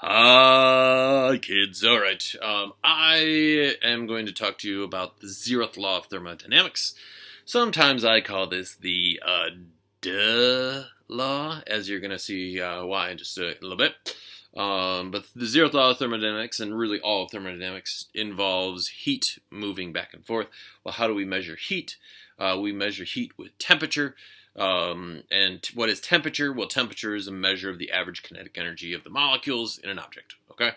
Hi, kids. All right. I am going to talk to you about the Zeroth Law of Thermodynamics. Sometimes I call this the duh law, as you're going to see why in just a little bit. But the Zeroth Law of Thermodynamics, and really all of thermodynamics, involves heat moving back and forth. Well, how do we measure heat? We measure heat with temperature. And what is temperature? Well, temperature is a measure of the average kinetic energy of the molecules in an object, okay?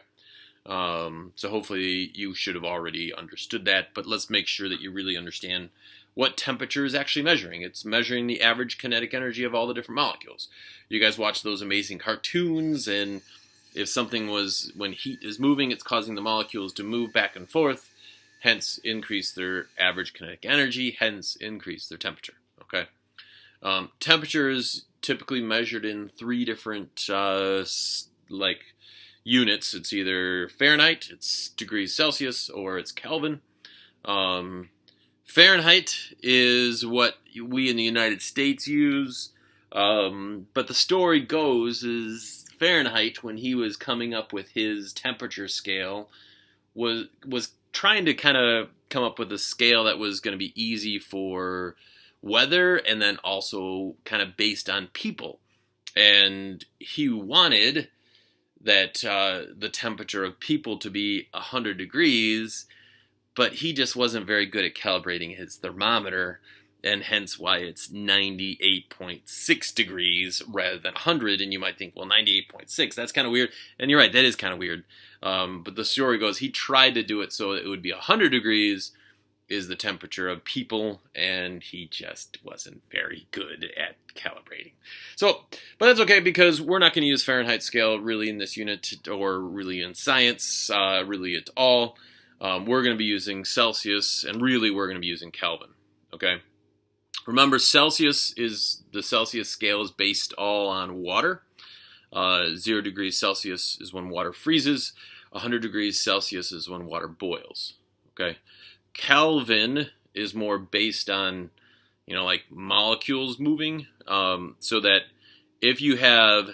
So hopefully you should have already understood that, but let's make sure that you really understand what temperature is actually measuring. It's measuring the average kinetic energy of all the different molecules. You guys watch those amazing cartoons, and if something was, when heat is moving, it's causing the molecules to move back and forth, hence increase their average kinetic energy, hence increase their temperature, okay? Temperature is typically measured in three different units. It's either Fahrenheit, it's degrees Celsius, or it's Kelvin. Fahrenheit is what we in the United States use, but the story goes is Fahrenheit, when he was coming up with his temperature scale, was trying to kind of come up with a scale that was going to be easy for weather, and then also kind of based on people. And he wanted that the temperature of people to be 100 degrees, but he just wasn't very good at calibrating his thermometer, and hence why it's 98.6 degrees rather than 100. And you might think, well, 98.6, that's kind of weird. And you're right, that is kind of weird. But the story goes, he tried to do it so it would be 100 degrees is the temperature of people, and he just wasn't very good at calibrating. So, but that's okay, because we're not going to use Fahrenheit scale really in this unit, or really in science, really at all. We're going to be using Celsius, and really we're going to be using Kelvin, okay? Remember, the Celsius scale is based all on water. 0 degrees Celsius is when water freezes. 100 degrees Celsius is when water boils, okay? Kelvin is more based on, like molecules moving. So that if you have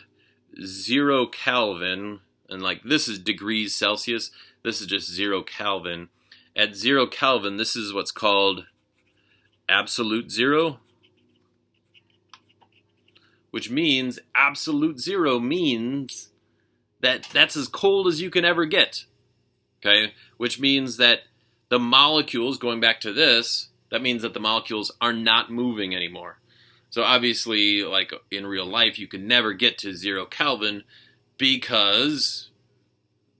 0 Kelvin, and like this is degrees Celsius, this is just 0 Kelvin. At 0 Kelvin, this is what's called absolute zero, which means absolute zero means that that's as cold as you can ever get. Okay, which means that the molecules, going back to this, that means that the molecules are not moving anymore. So obviously, like in real life, you can never get to 0 Kelvin because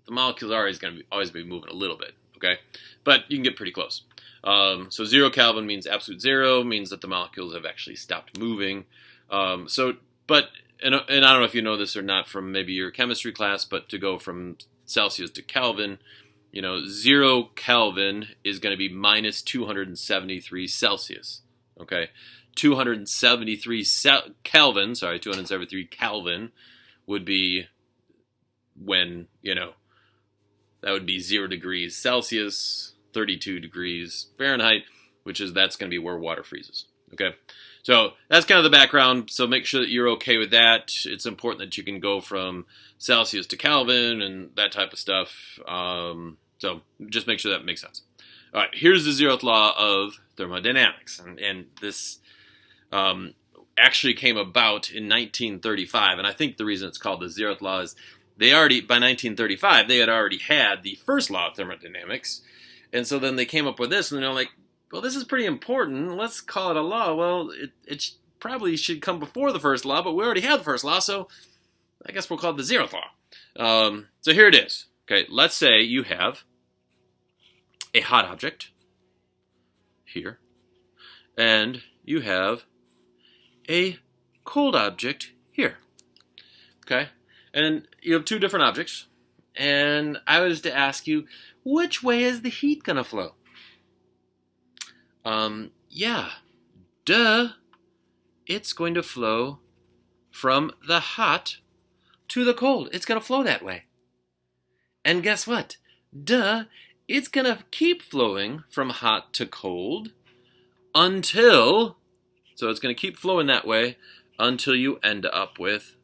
the molecules are always be moving a little bit, okay? But you can get pretty close. So 0 Kelvin means absolute zero, means that the molecules have actually stopped moving. And I don't know if you know this or not from maybe your chemistry class, but to go from Celsius to Kelvin, 0 Kelvin is going to be minus 273 Celsius, okay? 273 Kelvin would be when, that would be 0 degrees Celsius, 32 degrees Fahrenheit, that's going to be where water freezes, okay? So that's kind of the background, so make sure that you're okay with that. It's important that you can go from Celsius to Kelvin and that type of stuff. So just make sure that makes sense. All right, here's the Zeroth Law of Thermodynamics. And this actually came about in 1935. And I think the reason it's called the Zeroth Law is by 1935, they had already had the first law of thermodynamics. And so then they came up with this, and they're like, well, this is pretty important. Let's call it a law. Well, it probably should come before the first law, but we already have the first law, so I guess we'll call it the Zeroth Law. So here it is. Okay, let's say you have a hot object here, and you have a cold object here. Okay, and you have two different objects, and I was to ask you, which way is the heat going to flow? Yeah, duh. It's going to flow from the hot to the cold. It's going to flow that way. And guess what? Duh. It's going to keep flowing from hot to cold so it's going to keep flowing that way until you end up with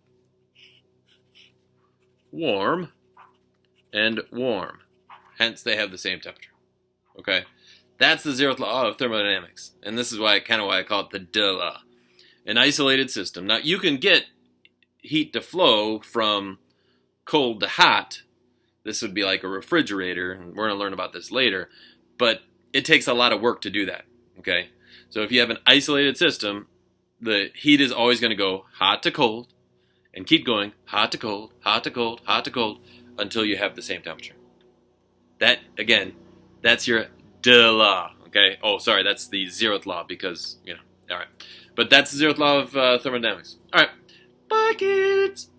warm and warm. Hence, they have the same temperature. Okay? That's the zeroth law of thermodynamics. And this is why I call it the duh law. An isolated system. Now, you can get heat to flow from cold to hot. This would be like a refrigerator, and we're going to learn about this later. But it takes a lot of work to do that. Okay? So if you have an isolated system, the heat is always going to go hot to cold and keep going hot to cold, hot to cold, hot to cold until you have the same temperature. That, again, that's your duh law. Okay? Oh, sorry, that's the zeroth law because, all right. But that's the zeroth law of thermodynamics. All right. Bye, kids!